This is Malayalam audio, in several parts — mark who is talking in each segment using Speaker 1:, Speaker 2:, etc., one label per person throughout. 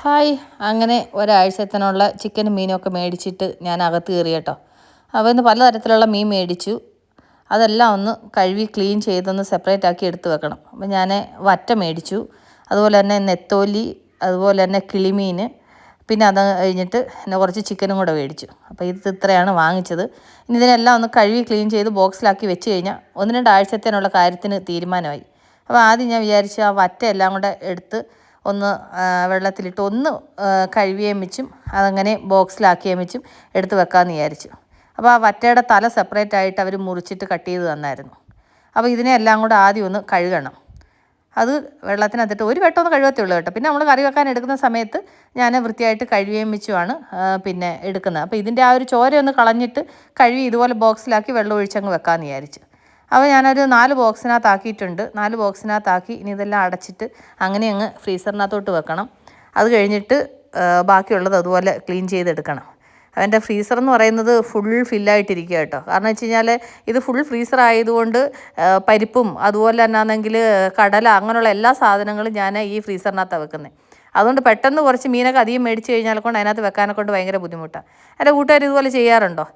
Speaker 1: ഹായ്. അങ്ങനെ ഒരാഴ്ചത്തേനുള്ള ചിക്കനും മീനുമൊക്കെ മേടിച്ചിട്ട് ഞാൻ അകത്ത് കയറി കേട്ടോ. അപ്പോൾ ഇന്ന് പലതരത്തിലുള്ള മീൻ മേടിച്ചു. അതെല്ലാം ഒന്ന് കഴുകി ക്ലീൻ ചെയ്തൊന്ന് സെപ്പറേറ്റ് ആക്കി എടുത്ത് വെക്കണം. അപ്പോൾ ഞാൻ വറ്റ മേടിച്ചു, അതുപോലെ തന്നെ നെത്തോലി, അതുപോലെ തന്നെ കിളിമീൻ, പിന്നെ അത് കഴിഞ്ഞിട്ട് പിന്നെ കുറച്ച് ചിക്കനും കൂടെ മേടിച്ചു. അപ്പോൾ ഇത്രയാണ് വാങ്ങിച്ചത്. ഇനി ഇതിനെല്ലാം ഒന്ന് കഴുകി ക്ലീൻ ചെയ്ത് ബോക്സിലാക്കി വെച്ച് കഴിഞ്ഞാൽ 1-2 ആഴ്ചത്തേനുള്ള കാര്യത്തിന് തീരുമാനമായി. അപ്പോൾ ആദ്യം ഞാൻ വിചാരിച്ചു ആ വറ്റ എല്ലാം കൂടെ എടുത്ത് ഒന്ന് വെള്ളത്തിലിട്ട് ഒന്ന് കഴുകിയേം വെച്ചും അതങ്ങനെ ബോക്സിലാക്കിയേം വെച്ചും എടുത്ത് വെക്കാമെന്ന് വിചാരിച്ചു. അപ്പോൾ ആ വറ്റയുടെ തല സെപ്പറേറ്റ് ആയിട്ട് അവർ മുറിച്ചിട്ട് കട്ട് ചെയ്ത് തന്നായിരുന്നു. അപ്പോൾ ഇതിനെ എല്ലാം കൂടെ ആദ്യം ഒന്ന് കഴുകണം. അത് വെള്ളത്തിനകത്തിട്ട് ഒരു വട്ടം ഒന്ന് കഴുകത്തേ ഉള്ളൂ കേട്ടോ. പിന്നെ നമ്മൾ കറി വെക്കാൻ എടുക്കുന്ന സമയത്ത് ഞാൻ വൃത്തിയായിട്ട് കഴുകിയേം വെച്ചുമാണ് പിന്നെ എടുക്കുന്നത്. അപ്പോൾ ഇതിൻ്റെ ആ ഒരു ചോരയൊന്ന് കളഞ്ഞിട്ട് കഴുകി ഇതുപോലെ ബോക്സിലാക്കി വെള്ളം ഒഴിച്ചങ്ങ് വെക്കാമെന്ന് വിചാരിച്ചു. അപ്പോൾ ഞാനൊരു 4 ബോക്സിനകത്താക്കിയിട്ടുണ്ട്. 4 ബോക്സിനകത്താക്കി ഇനി ഇതെല്ലാം അടച്ചിട്ട് അങ്ങനെ അങ്ങ് ഫ്രീസറിനകത്തോട്ട് വെക്കണം. അത് കഴിഞ്ഞിട്ട് ബാക്കിയുള്ളത് അതുപോലെ ക്ലീൻ ചെയ്തെടുക്കണം. അവൻ്റെ ഫ്രീസർ എന്ന് പറയുന്നത് ഫുൾ ഫില്ലായിട്ടിരിക്കുക കേട്ടോ. കാരണം വെച്ച് കഴിഞ്ഞാൽ ഇത് ഫുൾ ഫ്രീസർ ആയതുകൊണ്ട് പരിപ്പും അതുപോലെ തന്നെ ആണെങ്കിൽ കടല അങ്ങനെയുള്ള എല്ലാ സാധനങ്ങളും ഞാൻ ഈ ഫ്രീസറിനകത്താണ് വെക്കുന്നത്. അതുകൊണ്ട് പെട്ടെന്ന് കുറച്ച് മീനൊക്കെ അധികം മേടിച്ച് കഴിഞ്ഞാൽ കൊണ്ട് അതിനകത്ത് വെക്കാനെ കൊണ്ട് ഭയങ്കര ബുദ്ധിമുട്ടാണ്. എൻ്റെ കൂട്ടുകാർ ഇതുപോലെ ചെയ്യാറുണ്ടോ?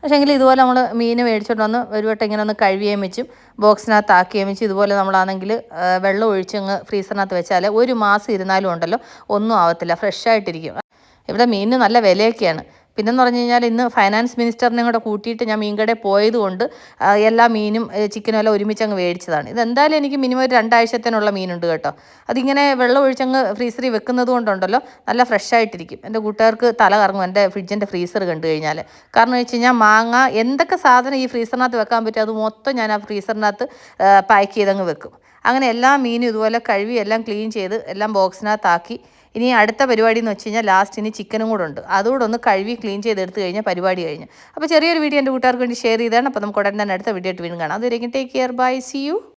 Speaker 1: പക്ഷേങ്കിൽ ഇതുപോലെ നമ്മൾ മീൻ മേടിച്ചോണ്ട് വന്ന് ഒരു വട്ടം ഇങ്ങനെ ഒന്ന് കഴുകിയേം വെച്ചും ബോക്സിനകത്ത് ആക്കിയേം വെച്ച് ഇതുപോലെ നമ്മളാണെങ്കിൽ വെള്ളം ഒഴിച്ചങ്ങ് ഫ്രീസറിനകത്ത് വെച്ചാൽ 1 മാസം ഇരുന്നാലും ഉണ്ടല്ലോ ഒന്നും ആവത്തില്ല, ഫ്രഷായിട്ടിരിക്കും. ഇവിടെ മീനിന് നല്ല വിലയൊക്കെയാണ്. പിന്നെന്ന് പറഞ്ഞു കഴിഞ്ഞാൽ ഇന്ന് ഫൈനാൻസ് മിനിസ്റ്ററിനെ കൂടെ കൂട്ടിയിട്ട് ഞാൻ മീൻകടയിൽ പോയതുകൊണ്ട് എല്ലാ മീനും ചിക്കനും എല്ലാം ഒരുമിച്ച് അങ്ങ് മേടിച്ചതാണ്. ഇതെന്തായാലും എനിക്ക് മിനിമം ഒരു 2 ആഴ്ചത്തേനുള്ള മീനുണ്ട് കേട്ടോ. അതിങ്ങനെ വെള്ളം ഒഴിച്ചങ്ങ് ഫ്രീസറിൽ വെക്കുന്നത് കൊണ്ടുണ്ടല്ലോ നല്ല ഫ്രഷായിട്ടിരിക്കും. എൻ്റെ കൂട്ടുകാർക്ക് തല കറങ്ങും എൻ്റെ ഫ്രിഡ്ജിൻ്റെ ഫ്രീസർ കണ്ടു കഴിഞ്ഞാൽ. കാരണം വെച്ച് കഴിഞ്ഞാൽ മാങ്ങ എന്തൊക്കെ സാധനം ഈ ഫ്രീസറിനകത്ത് വെക്കാൻ പറ്റും അത് മൊത്തം ഞാൻ ആ ഫ്രീസറിനകത്ത് പാക്ക് ചെയ്തങ്ങ് വെക്കും. അങ്ങനെ എല്ലാ മീനും ഇതുപോലെ കഴുകി എല്ലാം ക്ലീൻ ചെയ്ത് എല്ലാം ബോക്സിനകത്താക്കി. ഇനി അടുത്ത പരിപാടി എന്ന് വെച്ച് കഴിഞ്ഞാൽ ലാസ്റ്റ് ഇനി ചിക്കനും കൂടെ ഉണ്ട്. അതുകൂടെ ഒന്ന് കഴുകി ക്ലീൻ ചെയ്തെടുത്ത് കഴിഞ്ഞാൽ പരിപാടി കഴിഞ്ഞു. അപ്പോൾ ചെറിയൊരു വീഡിയോ എൻ്റെ കൂട്ടുകാർക്ക് വേണ്ടി ഷെയർ ചെയ്തതാണ്. അപ്പോൾ നമുക്ക് ഉടൻ തന്നെ അടുത്ത വീഡിയോ ആയിട്ട് വീണ്ടും കാണാം. അതുവരെയും take care, bye, see U.